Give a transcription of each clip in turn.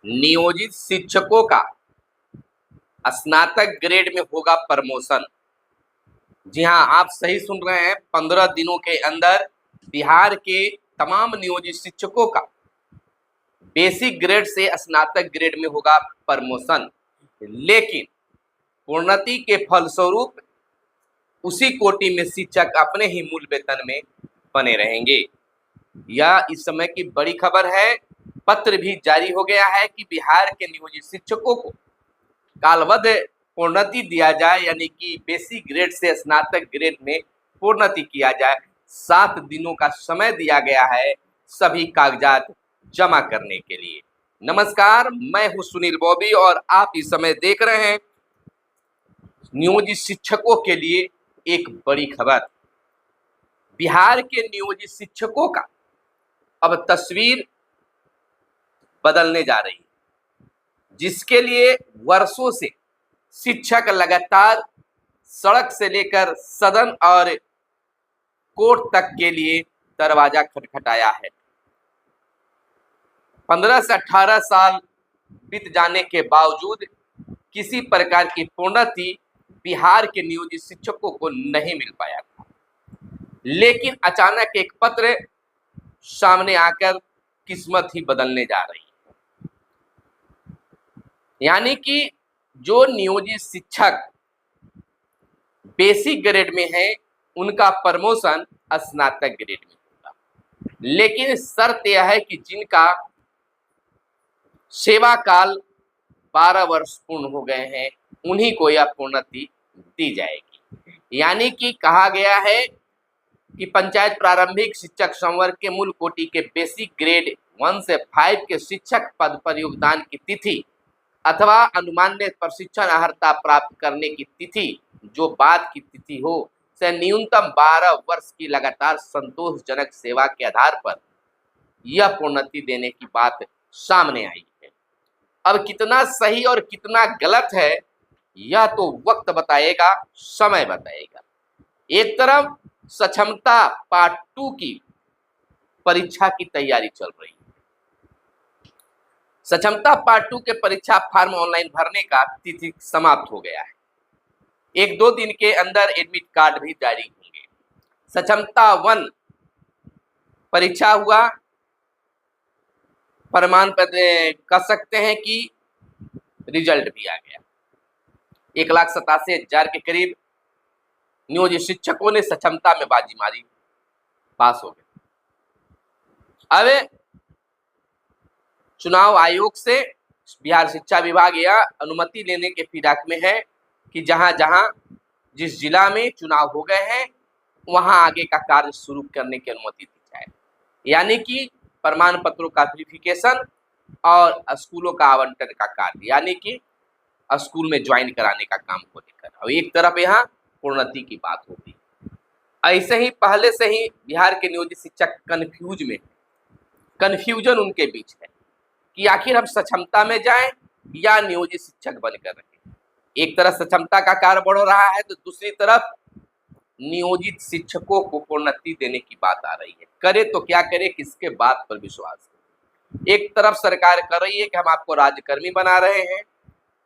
नियोजित शिक्षकों का स्नातक ग्रेड में होगा प्रमोशन। जी हाँ, आप सही सुन रहे हैं। 15 दिनों के अंदर बिहार के तमाम नियोजित शिक्षकों का बेसिक ग्रेड से स्नातक ग्रेड में होगा प्रमोशन, लेकिन प्रोन्नति के फलस्वरूप उसी कोटि में शिक्षक अपने ही मूल वेतन में बने रहेंगे। यह इस समय की बड़ी खबर है। पत्र भी जारी हो गया है कि बिहार के नियोजित शिक्षकों को कालबद्ध प्रोन्नति दिया जाए, यानी कि बेसिक ग्रेड से स्नातक ग्रेड में प्रोन्नति किया जाए। 7 दिनों का समय दिया गया है सभी कागजात जमा करने के लिए। नमस्कार, मैं हूं सुनील बॉबी और आप इस समय देख रहे हैं नियोजित शिक्षकों के लिए एक बड़ी खबर। बिहार के नियोजित शिक्षकों का अब तस्वीर बदलने जा रही है, जिसके लिए वर्षों से शिक्षक लगातार सड़क से लेकर सदन और कोर्ट तक के लिए दरवाजा खटखटाया है। 15 से 18 साल बीत जाने के बावजूद किसी प्रकार की प्रोन्नति बिहार के नियोजित शिक्षकों को नहीं मिल पाया था, लेकिन अचानक एक पत्र सामने आकर किस्मत ही बदलने जा रही है। यानी कि जो नियोजित शिक्षक बेसिक ग्रेड में है उनका प्रमोशन स्नातक ग्रेड में होगा, लेकिन शर्त यह है कि जिनका सेवा काल 12 वर्ष पूर्ण हो गए हैं उन्हीं को यह प्रोन्नति दी जाएगी। यानी कि कहा गया है कि पंचायत प्रारंभिक शिक्षक संवर्ग के मूल कोटि के बेसिक ग्रेड 1 से 5 के शिक्षक पद पर योगदान की तिथि अथवा अनुमान्य प्रशिक्षण अर्हता प्राप्त करने की तिथि जो बाद की तिथि हो से न्यूनतम 12 वर्ष की लगातार संतोषजनक सेवा के आधार पर यह प्रोन्नति देने की बात सामने आई है। अब कितना सही और कितना गलत है यह तो वक्त बताएगा, समय बताएगा। एक तरफ सक्षमता पार्ट 2 की परीक्षा की तैयारी चल रही है। सक्षमता पार्ट 2 के परीक्षा फॉर्म ऑनलाइन भरने का तिथि समाप्त हो गया है। 1-2 दिन के अंदर एडमिट कार्ड भी जारी होंगे। सक्षमता 1 परीक्षा हुआ, प्रमाण पत्र कह सकते हैं कि रिजल्ट भी आ गया। 1,87,000 के करीब नियोजित शिक्षकों ने सक्षमता में बाजी मारी, पास हो गए। अब चुनाव आयोग से बिहार शिक्षा विभाग यह अनुमति लेने के फिराक में है कि जहां जहां जिस जिला में चुनाव हो गए हैं वहां आगे का कार्य शुरू करने की अनुमति दी जाए। यानी कि प्रमाण पत्रों का वेरिफिकेशन और स्कूलों का आवंटन का कार्य, यानी कि स्कूल में ज्वाइन कराने का काम को लेकर। और एक तरफ यहाँ प्रोन्नति की बात होती है। ऐसे ही पहले से ही बिहार के नियोजित शिक्षक कन्फ्यूजन उनके बीच है कि आखिर हम सक्षमता में जाएं या नियोजित शिक्षक बनकर रहें। एक तरफ सक्षमता का कार्य बढ़ रहा है तो दूसरी तरफ नियोजित शिक्षकों को प्रोन्नति देने की बात आ रही है। करे तो क्या करे, किसके बात पर विश्वास करे। एक तरफ सरकार कर रही है कि हम आपको राज्यकर्मी बना रहे हैं,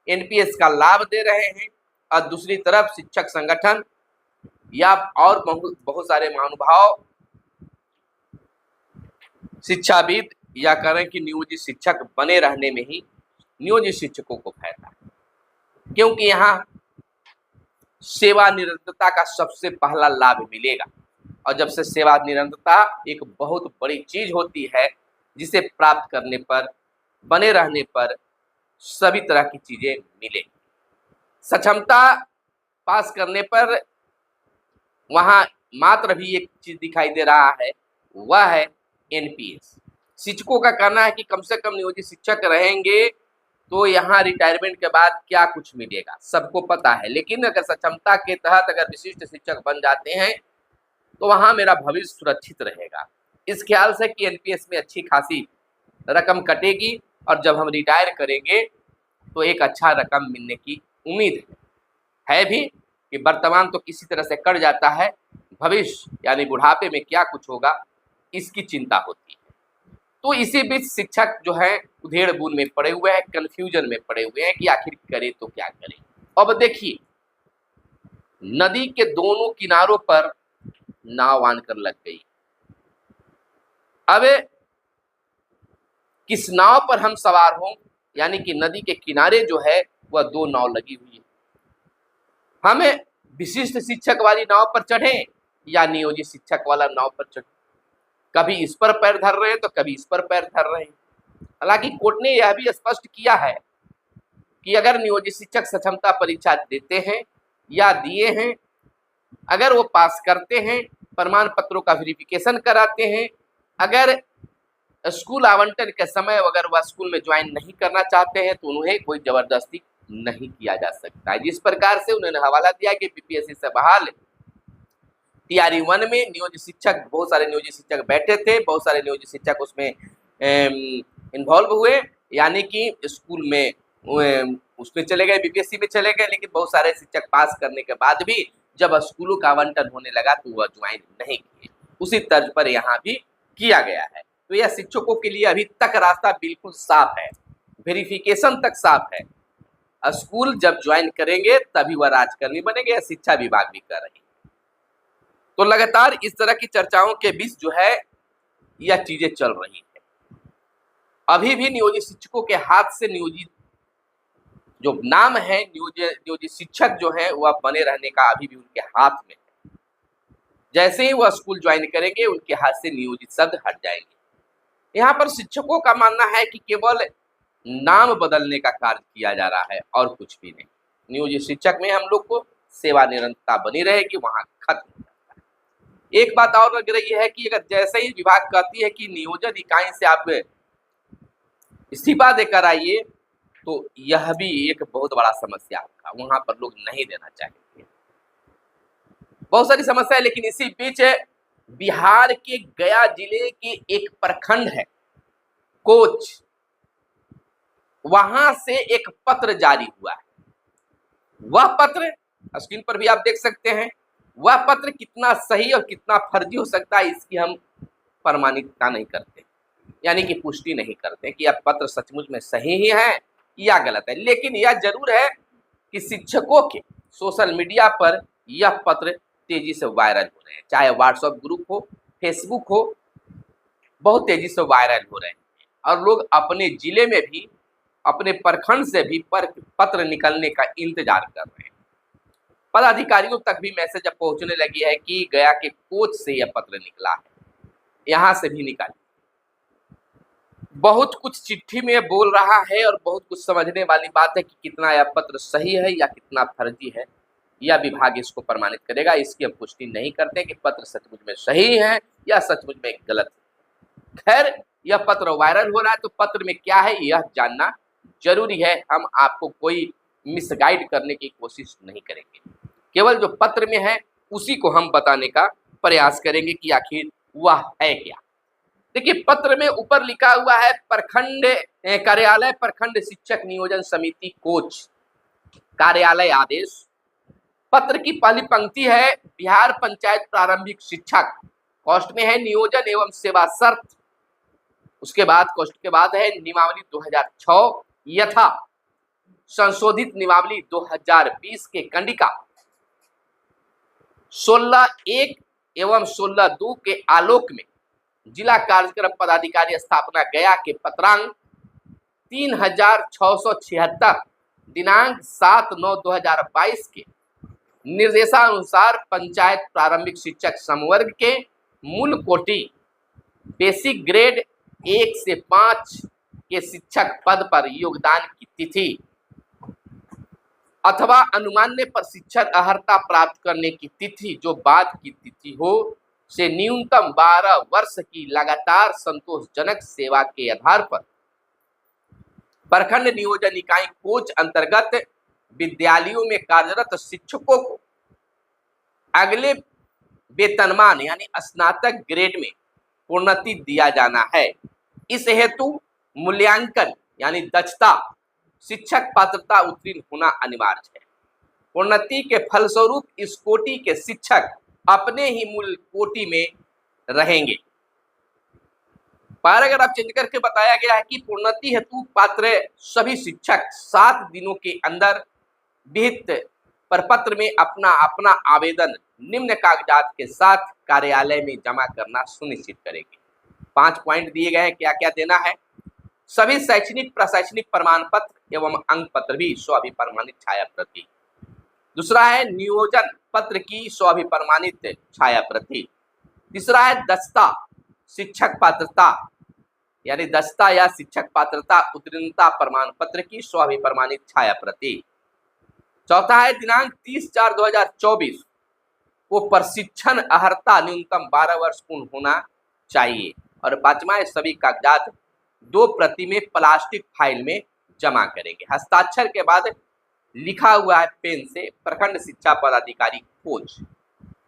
एनपीएस का लाभ दे रहे हैं, और दूसरी तरफ शिक्षक संगठन या और बहुत सारे महानुभाव शिक्षाविद या करें कि नियोजित शिक्षक बने रहने में ही नियोजित शिक्षकों को फायदा है, क्योंकि यहाँ सेवा निरंतरता का सबसे पहला लाभ मिलेगा। और जब से सेवा निरंतरता एक बहुत बड़ी चीज होती है जिसे प्राप्त करने पर, बने रहने पर सभी तरह की चीजें मिलेंगी। सक्षमता पास करने पर वहाँ मात्र भी एक चीज दिखाई दे रहा है, वह है एनपीएस। शिक्षकों का कहना है कि कम से कम नियोजित शिक्षक रहेंगे तो यहाँ रिटायरमेंट के बाद क्या कुछ मिलेगा सबको पता है, लेकिन अगर सक्षमता के तहत अगर विशिष्ट शिक्षक बन जाते हैं तो वहाँ मेरा भविष्य सुरक्षित रहेगा। इस ख्याल से कि एनपीएस में अच्छी खासी रकम कटेगी और जब हम रिटायर करेंगे तो एक अच्छा रकम मिलने की उम्मीद है भी कि वर्तमान तो किसी तरह से कट जाता है, भविष्य यानी बुढ़ापे में क्या कुछ होगा इसकी चिंता होती है। तो इसी बीच शिक्षक जो है उधेड़ बुन में पड़े हुए हैं, कंफ्यूजन में पड़े हुए हैं कि आखिर करे तो क्या करे। अब देखिए, नदी के दोनों किनारों पर नाव आनकर लग गई। अब किस नाव पर हम सवार हों, यानी कि नदी के किनारे जो है वह दो नाव लगी हुई है। हमें विशिष्ट शिक्षक वाली नाव पर चढ़े या नियोजित शिक्षक वाला नाव पर चढ़े। कभी इस पर पैर धर रहे हैं तो कभी इस पर पैर धर रहे हैं। हालांकि कोर्ट ने यह भी स्पष्ट किया है कि अगर नियोजित शिक्षक सक्षमता परीक्षा देते हैं या दिए हैं, अगर वो पास करते हैं, प्रमाण पत्रों का वेरिफिकेशन कराते हैं, अगर स्कूल आवंटन के समय अगर वह स्कूल में ज्वाइन नहीं करना चाहते हैं तो उन्हें कोई जबरदस्ती नहीं किया जा सकता है। जिस प्रकार से उन्होंने हवाला दिया कि बीपीएससी से बहाल टीआरई 1 में नियोजित शिक्षक, बहुत सारे नियोजित शिक्षक बैठे थे, बहुत सारे नियोजित शिक्षक उसमें इन्वॉल्व हुए, यानी कि स्कूल में उसमें चले गए, बीपीएससी में चले गए, लेकिन बहुत सारे शिक्षक पास करने के बाद भी जब स्कूलों का आवंटन होने लगा तो वह ज्वाइन नहीं किए। उसी तर्ज पर यहाँ भी किया गया है। तो यह शिक्षकों के लिए अभी तक रास्ता बिल्कुल साफ है, वेरिफिकेशन तक साफ है। स्कूल जब ज्वाइन करेंगे तभी वह राजकर्मी बनेंगे, शिक्षा विभाग भी कर रही है। तो लगातार इस तरह की चर्चाओं के बीच जो है यह चीजें चल रही है। अभी भी नियोजित शिक्षकों के हाथ से नियोजित जो नाम है नियोजित शिक्षक जो है वह बने रहने का अभी भी उनके हाथ में है। जैसे ही वह स्कूल ज्वाइन करेंगे उनके हाथ से नियोजित शब्द हट जाएंगे। यहाँ पर शिक्षकों का मानना है कि केवल नाम बदलने का कार्य किया जा रहा है और कुछ भी नहीं। नियोजित शिक्षक में हम लोग को सेवा निरंतरता बनी रहेगी, वहां खत्म हो जाता है। एक बात और लग रही है कि अगर जैसे ही विभाग कहती है कि नियोजन इकाई से आप इस्तीफा देकर आइए, तो यह भी एक बहुत बड़ा समस्या होगा, वहां पर लोग नहीं देना चाहेंगे। बहुत सारी समस्या है। लेकिन इसी बीच बिहार के गया जिले के एक प्रखंड है कोच, वहां से एक पत्र जारी हुआ है। वह पत्र स्क्रीन पर भी आप देख सकते हैं। वह पत्र कितना सही और कितना फर्जी हो सकता है इसकी हम प्रमाणिकता नहीं करते, यानी कि पुष्टि नहीं करते कि यह पत्र सचमुच में सही ही है या गलत है। लेकिन यह जरूर है कि शिक्षकों के सोशल मीडिया पर यह पत्र तेजी से वायरल हो रहे हैं, चाहे व्हाट्सएप ग्रुप हो, फेसबुक हो, बहुत तेजी से वायरल हो रहे हैं। और लोग अपने जिले में भी, अपने प्रखंड से भी पत्र निकलने का इंतजार कर रहे हैं। पदाधिकारियों तक भी मैसेज अब पहुंचने लगी है कि गया के कोच से यह पत्र निकला है, यहां से भी निकालिए। बहुत कुछ चिट्ठी में बोल रहा है और बहुत कुछ समझने वाली बात है कि कितना यह पत्र सही है या कितना फर्जी है। यह विभाग इसको प्रमाणित करेगा, इसकी हम पुष्टि नहीं करते कि पत्र सचमुच में सही है या सचमुच में गलत है। खैर, यह पत्र वायरल हो रहा है तो पत्र में क्या है यह जानना जरूरी है। हम आपको कोई मिसगाइड करने की कोशिश नहीं करेंगे, केवल जो पत्र में है उसी को हम बताने का प्रयास करेंगे कि आखिर वह है क्या। देखिए, पत्र में ऊपर लिखा हुआ है प्रखंड कार्यालय प्रखंड शिक्षक नियोजन समिति कोच कार्यालय आदेश। पत्र की पहली पंक्ति है बिहार पंचायत प्रारंभिक शिक्षक, कॉस्ट में है नियोजन एवं सेवा शर्त। उसके बाद कॉस्ट के बाद है नियमावली 2006 यथा संशोधित नियमावली 2020 के कंडिका 16(1) एवं 16(2) के आलोक में जिला कार्यक्रम पदाधिकारी स्थापना गया के पत्रांक 3676 दिनांक 7/9/2022 के निर्देशानुसार पंचायत प्रारंभिक शिक्षक समवर्ग के मूल कोटि बेसिक ग्रेड 1 से 5 के शिक्षक पद पर योगदान की तिथि अथवा अनुमान्य प्रशिक्षण अर्हता प्राप्त करने की तिथि जो बाद की तिथि हो से न्यूनतम 12 वर्ष की लगातार संतोषजनक सेवा के आधार पर प्रखंड नियोजन इकाई कोच अंतर्गत विद्यालयों में कार्यरत शिक्षकों को अगले वेतनमान यानी स्नातक ग्रेड में प्रोन्नति दिया जाना है। इस हेतु मूल्यांकन यानी दक्षता शिक्षक पात्रता उत्तीर्ण होना अनिवार्य है। प्रोन्नति के फलस्वरूप इस कोटि के शिक्षक अपने ही मूल कोटि में रहेंगे। पैराग्राफ चेंज करके बताया गया है कि प्रोन्नति हेतु पात्र सभी शिक्षक 7 दिनों के अंदर विहित प्रपत्र में अपना अपना आवेदन निम्न कागजात के साथ कार्यालय में जमा करना सुनिश्चित करेंगे। 5 पॉइंट दिए गए हैं, क्या क्या देना है। सभी शैक्षणिक प्रशैक्षणिक प्रमाण पत्र एवं अंक पत्र भी स्वाभिप्रमाणित छाया प्रति। दूसरा है नियोजन पत्र की स्वाभिप्रमाणित छाया प्रति। तीसरा है दस्ता शिक्षक पात्रता यानी दस्ता या शिक्षक पात्रता उत्तीर्णता प्रमाण पत्र की स्वाभिप्रमाणित छाया प्रति। चौथा है दिनांक 30/4/2024 को प्रशिक्षण अर्हता न्यूनतम 12 वर्ष पूर्ण होना चाहिए। और 5वां है सभी कागजात 2 प्रति में प्लास्टिक फाइल में जमा करेंगे। हस्ताक्षर के बाद लिखा हुआ है पेन से प्रखंड शिक्षा पदाधिकारी कोच।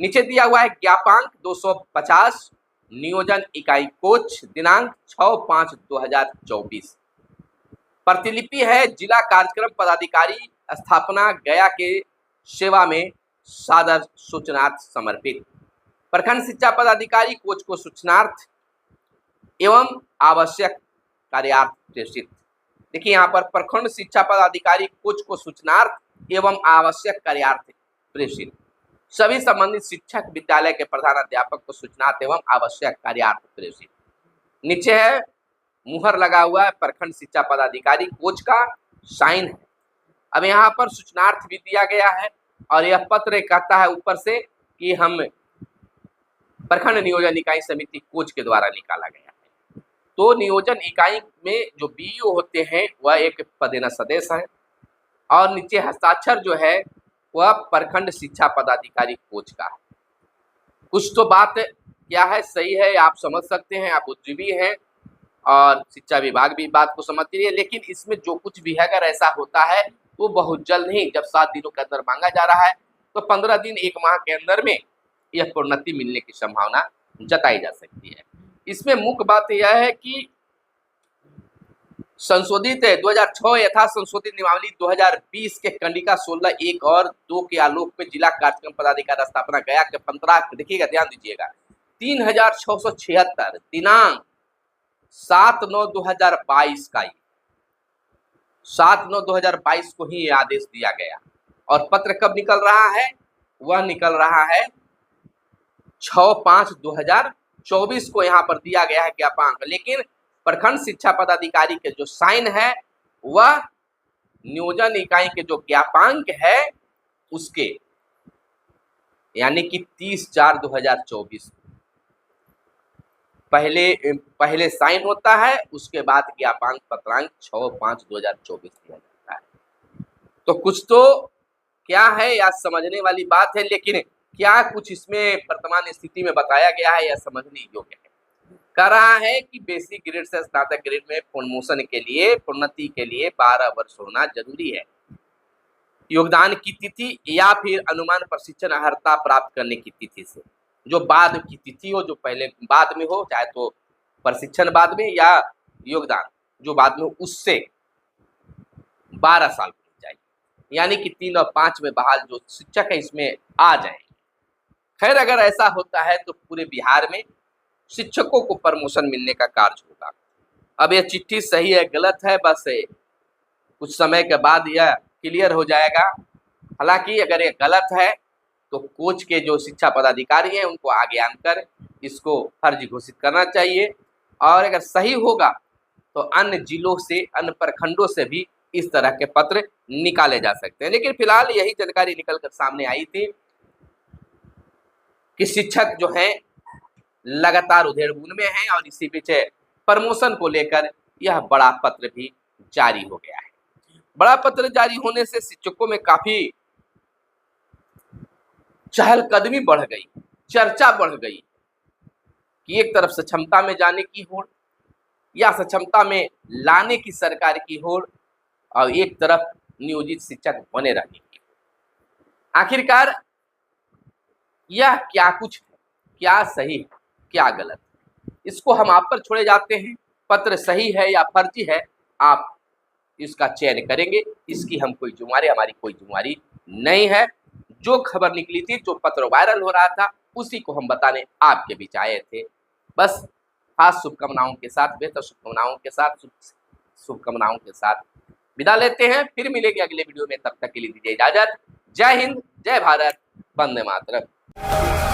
नीचे दिया हुआ है ज्ञापांक 250 नियोजन इकाई कोच दिनांक 6/5/2024। प्रतिलिपि है जिला कार्यक्रम पदाधिकारी स्थापना गया के सेवा में सादर सूचनार्थ समर्पित। प्रखंड शिक्षा पदाधिकारी कोच को सूचनार्थ एवं आवश्यक कार्यार्थ प्रेषित। देखिए यहाँ पर प्रखंड शिक्षा पदाधिकारी कोच को सूचनार्थ एवं आवश्यक कार्यार्थ प्रेषित। सभी संबंधित शिक्षक विद्यालय के प्रधानाध्यापक को सूचनार्थ एवं आवश्यक कार्यार्थ प्रेषित। नीचे है मुहर लगा हुआ है प्रखंड शिक्षा पदाधिकारी कोच का साइन है। अब यहाँ पर सूचनार्थ भी दिया गया है और यह पत्र कहता है ऊपर से कि हम प्रखंड नियोजन इकाई समिति कोच के द्वारा निकाला गया है। तो नियोजन इकाई में जो बीईओ होते हैं वह एक पदेना सदस्य है और नीचे हस्ताक्षर जो है वह प्रखंड शिक्षा पदाधिकारी कोच का है। कुछ तो बात क्या है सही है, आप समझ सकते हैं, आप बुद्धिजीवी हैं और शिक्षा विभाग भी बात को समझती रही है, लेकिन इसमें जो कुछ भी है अगर ऐसा होता है तो बहुत जल्द ही जब 7 दिनों के अंदर मांगा जा रहा है तो 15 दिन 1 माह के अंदर में यह प्रोन्नति मिलने की संभावना जताई जा सकती है। इसमें मुख्य बात यह है कि संशोधित 2006 यथा संशोधित नियमावली 2020 के कंडिका 16(1) और 2 के आलोक में जिला कार्यक्रम पदाधिकारी स्थापना गया के 15 देखिएगा ध्यान दीजिएगा 3676 दिनांक 7/9/2022 का 7/9/2022 को ही आदेश दिया गया और पत्र कब निकल रहा है, वह निकल रहा है 6/5/2024 को यहाँ पर दिया गया है ज्ञापांक। लेकिन प्रखंड शिक्षा पदाधिकारी के जो साइन है वह नियोजन इकाई के जो ज्ञापांक है उसके यानी कि 30/4/2024 पहले साइन होता है, उसके बाद ज्ञापांक पत्रांक 6/5/2024 दिया जाता है। तो कुछ तो क्या है या समझने वाली बात है, लेकिन क्या कुछ इसमें वर्तमान स्थिति में बताया गया है या समझने योग्य है। कह रहा है कि बेसिक ग्रेड से स्नातक ग्रेड में प्रमोशन के लिए प्रोन्नति के लिए 12 वर्ष होना जरूरी है। योगदान की तिथि या फिर अनुमान प्रशिक्षण अर्हता प्राप्त करने की तिथि से, जो बाद की तिथि हो, जो पहले बाद में हो, चाहे तो प्रशिक्षण बाद में या योगदान जो बाद में हो, उससे 12 साल हो जाए, यानी कि 3 और 5 में बहाल जो शिक्षक है इसमें आ जाए। खैर अगर ऐसा होता है तो पूरे बिहार में शिक्षकों को प्रमोशन मिलने का कार्य होगा। अब यह चिट्ठी सही है गलत है, बस कुछ समय के बाद यह क्लियर हो जाएगा। हालांकि अगर यह गलत है तो कोच के जो शिक्षा पदाधिकारी हैं उनको आगे आकर इसको फर्जी घोषित करना चाहिए और अगर सही होगा तो अन्य जिलों से, अन्य प्रखंडों से भी इस तरह के पत्र निकाले जा सकते हैं। लेकिन फिलहाल यही जानकारी निकल कर सामने आई थी कि शिक्षक जो हैं लगातार उधेड़-बुन में हैं और इसी बीच प्रमोशन को लेकर यह बड़ा पत्र भी जारी हो गया है। बड़ा पत्र जारी होने से शिक्षकों में काफी चहलकदमी बढ़ गई, चर्चा बढ़ गई कि एक तरफ सक्षमता में जाने की होड़ या सक्षमता में लाने की सरकार की होड़ और एक तरफ नियोजित शिक्षक बने रहने की। आखिरकार यह क्या कुछ है, क्या सही है, क्या गलत है, इसको हम आप पर छोड़े जाते हैं। पत्र सही है या फर्जी है, आप इसका चयन करेंगे, इसकी हम कोई जिम्मेवारी, हमारी कोई जिम्मेवारी नहीं है। जो खबर निकली थी, जो पत्र वायरल हो रहा था, उसी को हम बताने आपके बीच आए थे। बस खास शुभकामनाओं के साथ, बेहतर शुभकामनाओं के साथ, शुभकामनाओं के साथ विदा लेते हैं। फिर मिलेंगे अगले वीडियो में, तब तक के लिए दीजिए इजाजत। जय हिंद, जय भारत, वंदे मातरम।